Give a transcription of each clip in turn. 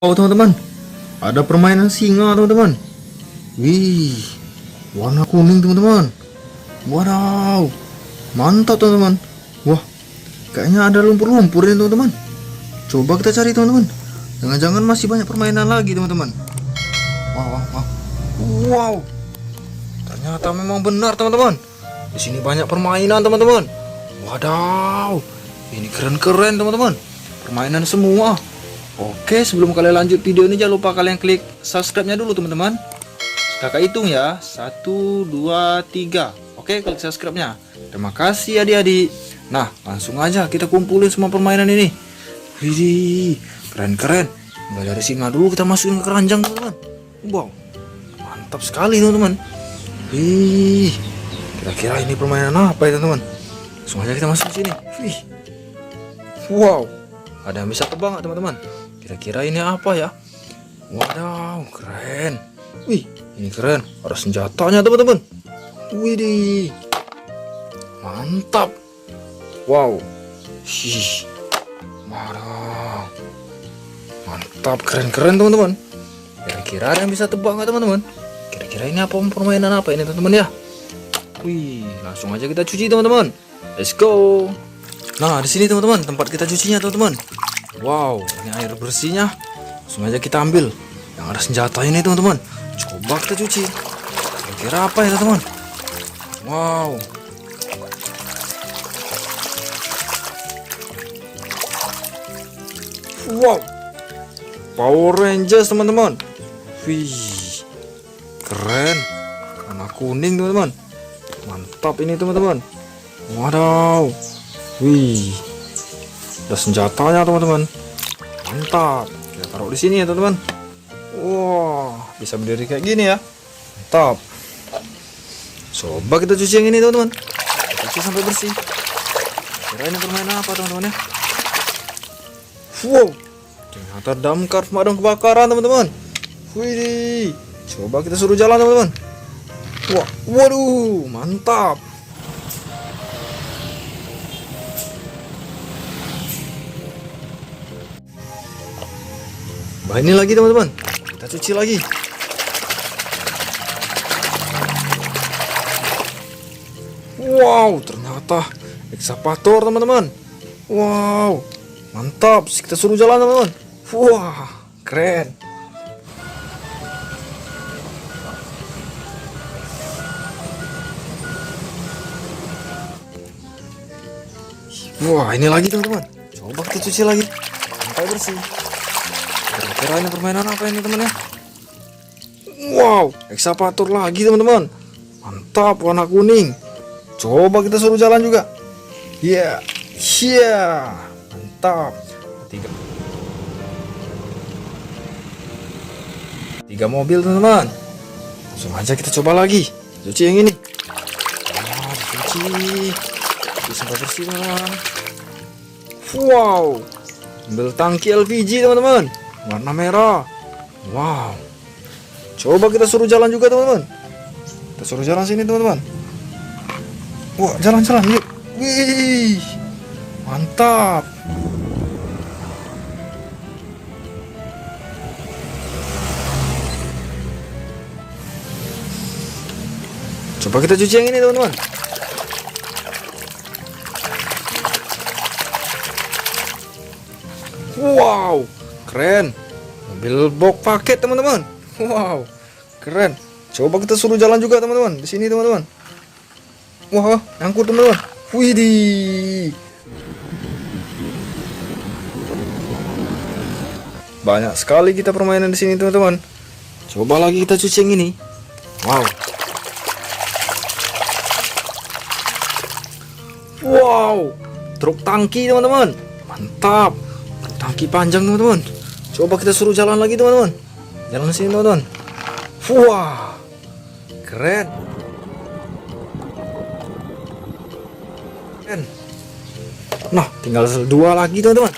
Oh teman-teman, ada permainan singa teman-teman. Wih, warna kuning teman-teman. Wadaw, mantap teman-teman. Wah, kayaknya ada lumpur-lumpur ini teman-teman. Coba kita cari teman-teman. Jangan-jangan masih banyak permainan lagi teman-teman. Wow, wow, wow. Wow, ternyata memang benar teman-teman. Di sini banyak permainan teman-teman. Wadaw, ini keren-keren teman-teman. Permainan semua. Oke, sebelum kalian lanjut video ini, jangan lupa kalian klik subscribe-nya dulu teman-teman. Kakak hitung ya, 1, 2, 3. Oke, klik subscribe-nya. Terima kasih adik-adik. Nah, langsung aja kita kumpulin semua permainan ini. Widih, keren-keren. Mulai dari singa dulu kita masukin ke keranjang teman-teman. Wow, mantap sekali teman-teman. Wih, kira-kira ini permainan apa ya teman-teman? Langsung aja kita masuk ke sini. Wih, wow, ada yang bisa tebak nggak teman-teman? Kira-kira ini apa ya? Wadaw, keren. Wih, ini keren. Ada senjatanya teman-teman. Widih, mantap. Wow, shh. Wadaw, mantap, keren-keren teman-teman. Kira-kira ada yang bisa tebak nggak teman-teman? Kira-kira ini apa, permainan apa ini teman-teman ya? Wih, langsung aja kita cuci teman-teman. Let's go. Nah, di sini teman-teman tempat kita cucinya teman-teman. Wow, ini air bersihnya. Langsung aja kita ambil. Yang ada senjata ini teman-teman. Coba kita cuci. Kira-kira apa ya teman-teman? Wow. Wow. Power Rangers teman-teman. Wih, keren. Warna kuning teman-teman. Mantap ini teman-teman. Wadaw. Wih, ada senjatanya teman-teman. Mantap. Kita taruh di sini ya teman-teman. Wah, bisa berdiri kayak gini ya. Mantap. Coba kita cuci yang ini teman-teman. Cuci sampai bersih. Kira ini permainan apa teman-teman ya? Wow, ternyata damkar pemadam kebakaran teman-teman. Wih, coba kita suruh jalan teman-teman. Wah, waduh, mantap. Bah, ini lagi teman-teman, kita cuci lagi. Wow, ternyata ekskavator teman-teman. Wow, mantap. Kita suruh jalan teman-teman. Wah, keren. Wah, ini lagi teman-teman. Coba kita cuci lagi sampai bersih. Kira-kira ini permainan apa ini teman ya? Wow, ekskavator lagi teman-teman. Mantap, warna kuning. Coba kita suruh jalan juga. Yeah, yeah, mantap. Tiga mobil teman-teman. Langsung aja kita coba lagi. Cuci yang ini. Nah, cuci sampai bersih teman-teman. Wow, ambil tangki LPG teman-teman. Warna merah. Wow. Coba kita suruh jalan juga teman-teman. Kita suruh jalan sini teman-teman. Wah, jalan-jalan yuk. Wih, mantap. Coba kita cuci yang ini teman-teman. Wow, keren. Mobil box paket teman-teman. Wow, keren. Coba kita suruh jalan juga teman-teman. Di sini teman-teman. Wah, angkut teman-teman. Widih. Banyak sekali kita permainan di sini teman-teman. Coba lagi kita cuci yang ini. Wow. Wow, truk tangki teman-teman. Mantap. Truk tangki panjang teman-teman. Coba kita suruh jalan lagi teman-teman. Jalan sini teman-teman. Wah, keren. Keren. Nah, tinggal 2 lagi teman-teman.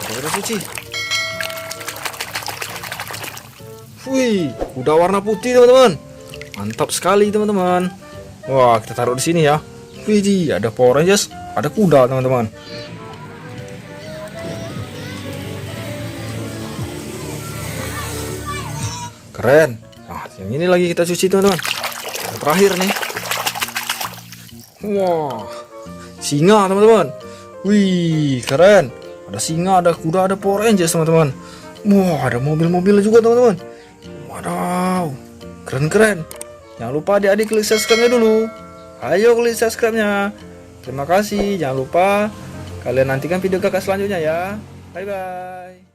Kita cuci. Wih, kuda warna putih teman-teman. Mantap sekali teman-teman. Wah, kita taruh di sini ya. Wih, ada Power Rangers, ada kuda teman-teman. keren. Nah, yang ini lagi kita cuci teman-teman. Yang terakhir nih. Wah, singa teman-teman. Wih, keren. Ada singa, ada kuda, ada Power Rangers teman-teman. Wah, ada mobil-mobil juga teman-teman. Wadaw, keren-keren. Jangan lupa adik-adik klik subscribe-nya dulu. Ayo klik subscribe-nya. Terima kasih. Jangan lupa kalian nantikan video kakak selanjutnya ya. Bye-bye.